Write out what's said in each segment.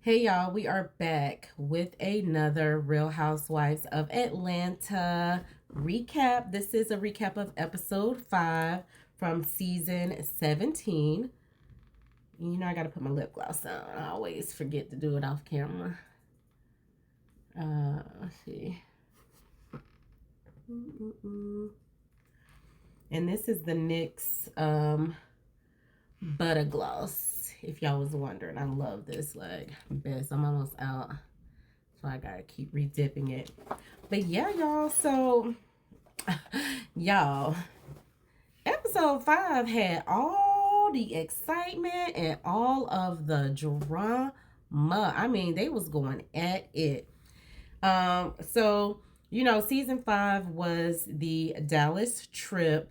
Hey y'all, we are back with another Real Housewives of Atlanta recap. This is a recap of episode 5 from season 17. You know, I gotta put my lip gloss on. I always forget to do it off camera. Let's see. And this is the NYX Butter Gloss. If y'all was wondering, I love this. Like, best. I'm almost out. So I gotta keep redipping it. But yeah, y'all. So, y'all, episode 5 had all the excitement and all of the drama. I mean, they was going at it. So season 5 was the Dallas trip.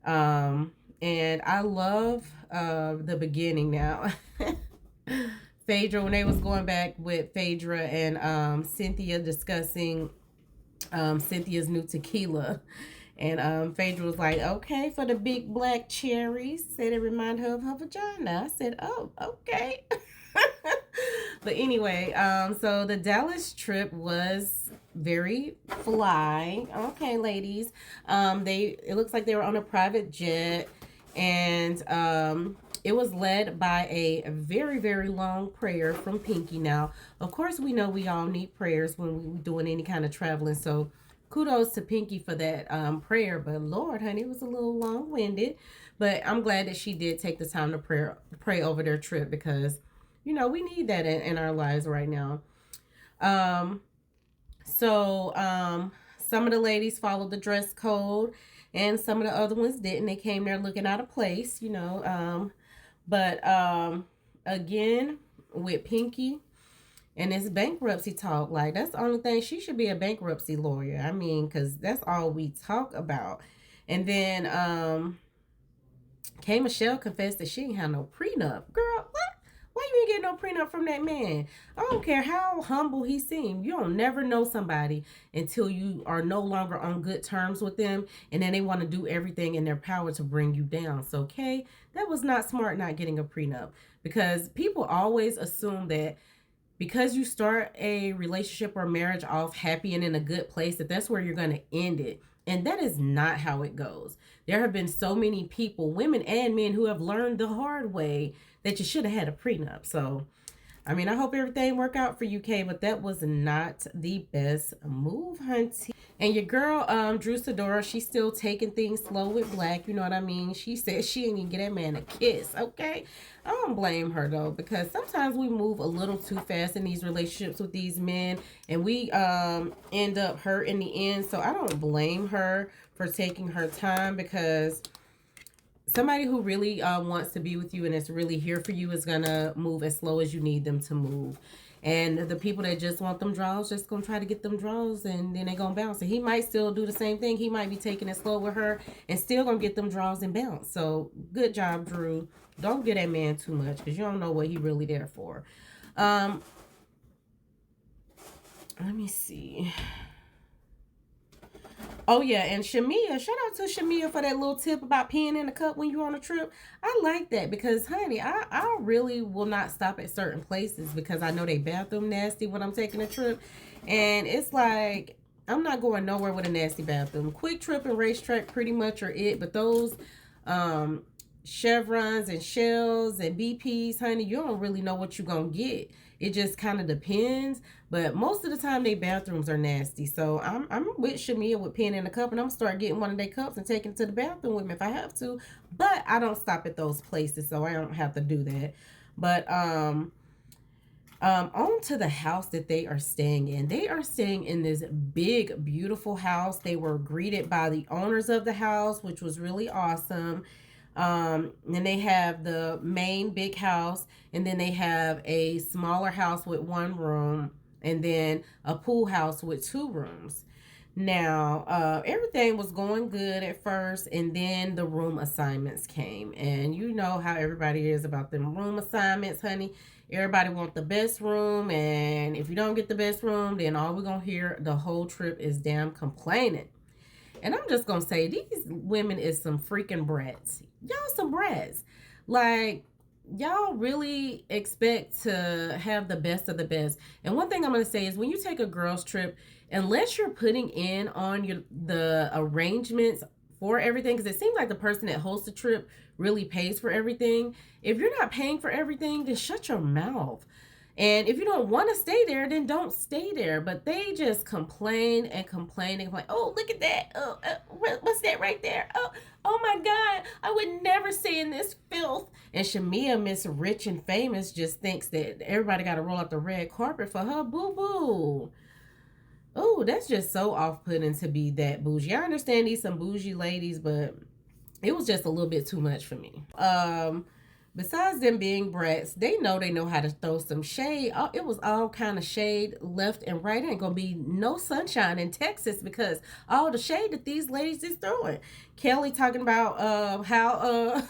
And I love the beginning now. Phaedra, when they was going back with Phaedra and Cynthia discussing Cynthia's new tequila. And Phaedra was like, okay, for the big black cherries. Said it reminded her of her vagina. I said, oh, okay. But anyway, so the Dallas trip was very fly. Okay, ladies. It looks like they were on a private jet, and it was led by a very, very long prayer from Pinky. Now, of course, we know we all need prayers when we're doing any kind of traveling. So kudos to Pinky for that prayer. But Lord, honey, it was a little long winded. But I'm glad that she did take the time to pray over their trip because we need that in our lives right now. Um, so some of the ladies followed the dress code and some of the other ones didn't. They came there looking out of place. But again, with Pinky and this bankruptcy talk, like that's the only thing. She should be a bankruptcy lawyer. I mean, because that's all we talk about. And then K Michelle confessed that she ain't had no prenup. Girl, what? Why you ain't get no prenup from that man? I don't care how humble he seemed. You don't never know somebody until you are no longer on good terms with them, and then they want to do everything in their power to bring you down. So, Kay, that was not smart not getting a prenup because people always assume that because you start a relationship or marriage off happy and in a good place, that's where you're going to end it. And that is not how it goes. There have been so many people, women and men, who have learned the hard way that you should have had a prenup. So, I mean, I hope everything work out for you, Kay, but that was not the best move, hunty. And your girl, Drew Sidora, she's still taking things slow with Black. You know what I mean? She said she ain't even get that man a kiss, okay? I don't blame her, though, because sometimes we move a little too fast in these relationships with these men, and we end up hurt in the end. So I don't blame her for taking her time because somebody who really wants to be with you and is really here for you is gonna move as slow as you need them to move. And the people that just want them draws, just gonna try to get them draws, and then they gonna bounce. And he might still do the same thing. He might be taking it slow with her, and still gonna get them draws and bounce. So good job, Drew. Don't get that man too much because you don't know what he really there for. Um, Let me see. Oh yeah, and Shamia, shout out to Shamia for that little tip about peeing in the cup when you're on a trip. I like that because, honey, I really will not stop at certain places because I know they bathroom nasty when I'm taking a trip, and it's like I'm not going nowhere with a nasty bathroom. Quick Trip and Racetrack pretty much are it, but those um chevrons and shells and BPs, honey, you don't really know what you're gonna get. It just kind of depends, but most of the time they bathrooms are nasty. So I'm with Shamia with peeing in a cup, and I'm gonna start getting one of their cups and taking it to the bathroom with me if I have to. But I don't stop at those places, so I don't have to do that. But on to the house that they are staying in. They are staying in this big, beautiful house. They were greeted by the owners of the house, which was really awesome. Then they have the main big house, and then they have a smaller house with one room, and then a pool house with 2 rooms. Now, everything was going good at first, and then the room assignments came. And you know how everybody is about them room assignments, honey. Everybody want the best room, and if you don't get the best room, then all we're going to hear the whole trip is damn complaining. And I'm just going to say, these women is some freaking brats. Y'all some brats. Like, y'all really expect to have the best of the best. And one thing I'm going to say is when you take a girls trip, unless you're putting in on the arrangements for everything, because it seems like the person that hosts the trip really pays for everything. If you're not paying for everything, then shut your mouth. And if you don't want to stay there, then don't stay there. But they just complain and complain and complain. Oh, look at that. Oh, what's that right there? Oh my God. I would never stay in this filth. And Shamia, Miss Rich and Famous, just thinks that everybody got to roll out the red carpet for her. Boo boo. Oh, that's just so off-putting to be that bougie. I understand these some bougie ladies, but it was just a little bit too much for me. Besides them being brats, they know how to throw some shade. It was all kind of shade left and right. It ain't gonna be no sunshine in Texas because all the shade that these ladies is throwing. Kelly talking about how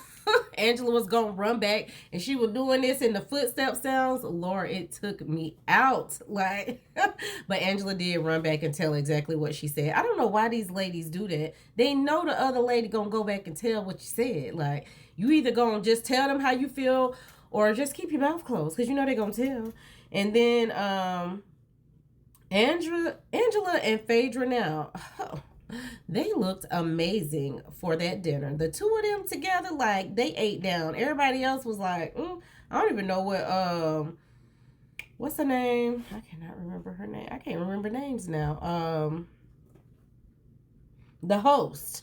Angela was gonna run back and she was doing this in the footstep sounds. Lord, it took me out. Like, but Angela did run back and tell exactly what she said. I don't know why these ladies do that. They know the other lady gonna go back and tell what you said. Like, you either gonna just tell them how you feel or just keep your mouth closed because you know they're gonna tell. And then Angela and Phaedra now, they looked amazing for that dinner. The two of them together, like, they ate down. Everybody else was like, I don't even know what's her name? I cannot remember her name. I can't remember names now. The host.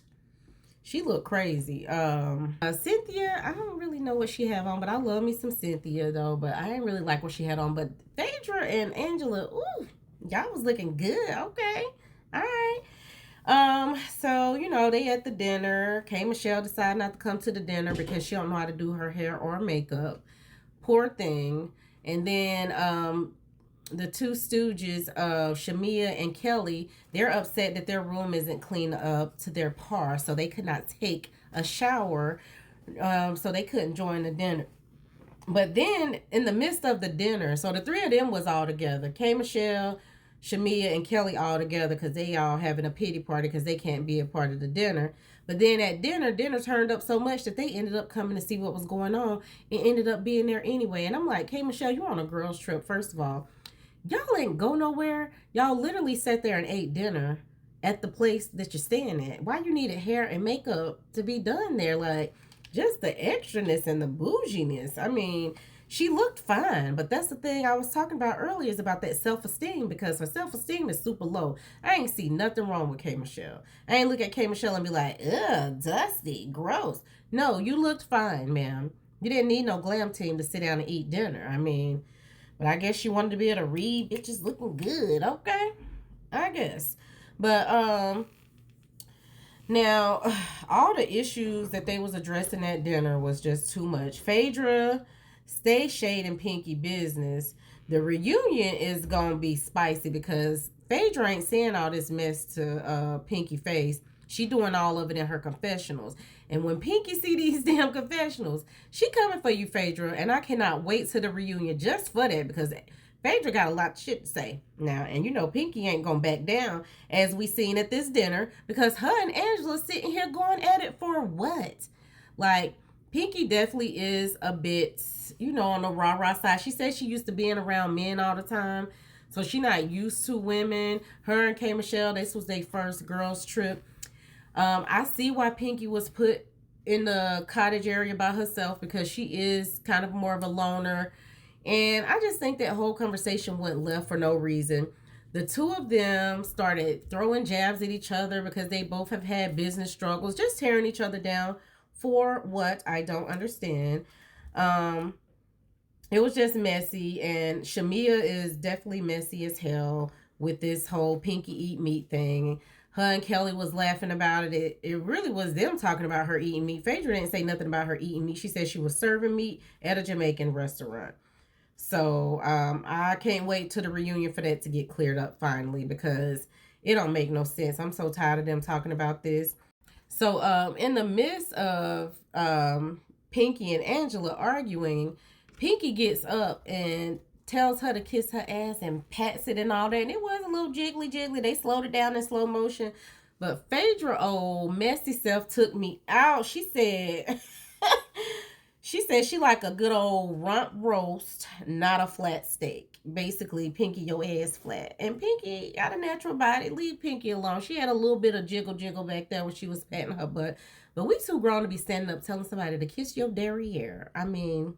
She looked crazy. Cynthia, I don't really know what she had on, but I love me some Cynthia though. But I didn't really like what she had on. But Phaedra and Angela, ooh, y'all was looking good. Okay, all right. So you know they at the dinner. K. Michelle decided not to come to the dinner because she don't know how to do her hair or makeup. Poor thing. And then the two stooges of Shamia and Kelly, they're upset that their room isn't cleaned up to their par, so they could not take a shower, so they couldn't join the dinner. But then in the midst of the dinner, so the three of them was all together, K. Michelle, Shamia, and Kelly all together because they all having a pity party because they can't be a part of the dinner. But then at dinner turned up so much that they ended up coming to see what was going on and ended up being there anyway. And I'm like, K. Michelle, you're on a girls trip, first of all. Y'all ain't go nowhere. Y'all literally sat there and ate dinner at the place that you're staying at. Why you needed hair and makeup to be done there? Like, just the extraness and the bouginess. I mean, she looked fine, but that's the thing I was talking about earlier is about that self-esteem because her self-esteem is super low. I ain't see nothing wrong with K. Michelle. I ain't look at K. Michelle and be like, ugh, dusty, gross. No, you looked fine, ma'am. You didn't need no glam team to sit down and eat dinner. I mean, but I guess she wanted to be able to read bitches looking good. Okay, I guess. But now all the issues that they was addressing at dinner was just too much. Phaedra stay shading Pinky business. The reunion is gonna be spicy because Phaedra ain't saying all this mess to Pinky face. She doing all of it in her confessionals. And when Pinky see these damn confessionals, she coming for you, Phaedra. And I cannot wait to the reunion just for that because Phaedra got a lot of shit to say now. And you know Pinky ain't gonna back down as we seen at this dinner because her and Angela sitting here going at it for what? Like, Pinky definitely is a bit, you know, on the rah-rah side. She said she used to being around men all the time. So she not used to women. Her and K. Michelle, this was their first girls trip. I see why Pinky was put in the cottage area by herself because she is kind of more of a loner. And I just think that whole conversation went left for no reason. The two of them started throwing jabs at each other because they both have had business struggles, just tearing each other down for what I don't understand. It was just messy, and Shamia is definitely messy as hell with this whole Pinky eat meat thing. Her and Kelly was laughing about it. It really was them talking about her eating meat. Phaedra didn't say nothing about her eating meat. She said she was serving meat at a Jamaican restaurant. So I can't wait to the reunion for that to get cleared up finally because it don't make no sense. I'm so tired of them talking about this. So in the midst of Pinky and Angela arguing, Pinky gets up and tells her to kiss her ass and pats it and all that. And it was a little jiggly. They slowed it down in slow motion. But Phaedra, old messy self, took me out. She said, She said she like a good old rump roast, not a flat steak. Basically, Pinky, your ass flat. And Pinky got a natural body. Leave Pinky alone. She had a little bit of jiggle jiggle back there when she was patting her butt. But we too grown to be standing up telling somebody to kiss your derriere. I mean,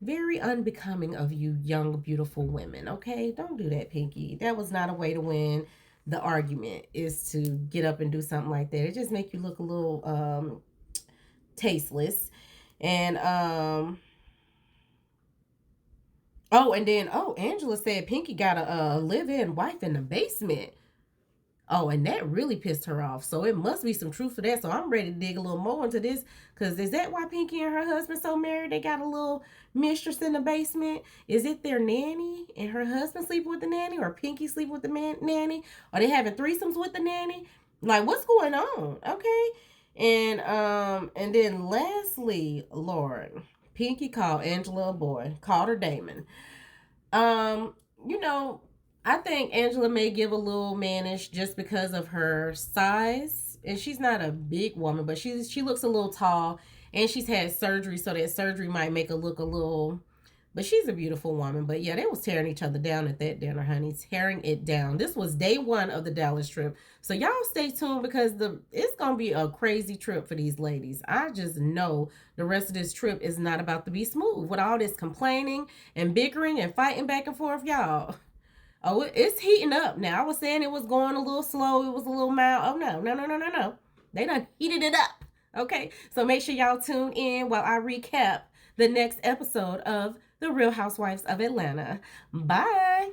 very unbecoming of you young, beautiful women, okay? Don't do that, Pinky. That was not a way to win the argument, is to get up and do something like that. It just make you look a little tasteless. And oh, and then Angela said Pinky got a live-in wife in the basement. Oh, and that really pissed her off. So it must be some truth to that. So I'm ready to dig a little more into this. Because is that why Pinky and her husband so married? They got a little mistress in the basement? Is it their nanny and her husband sleeping with the nanny? Or Pinky sleeping with the nanny? Are they having threesomes with the nanny? Like, what's going on? Okay. And then lastly, Lord, Pinky called Angela a boy. Called her Damon. You know, I think Angela may give a little mannish just because of her size. And she's not a big woman, but she looks a little tall. And she's had surgery, so that surgery might make her look a little. But she's a beautiful woman. But yeah, they was tearing each other down at that dinner, honey. Tearing it down. This was day one of the Dallas trip. So y'all stay tuned because it's gonna be a crazy trip for these ladies. I just know the rest of this trip is not about to be smooth with all this complaining and bickering and fighting back and forth, y'all. Oh, it's heating up now. I was saying it was going a little slow. It was a little mild. Oh, no, no, no, no, no, no. They done heated it up. Okay, so make sure y'all tune in while I recap the next episode of The Real Housewives of Atlanta. Bye.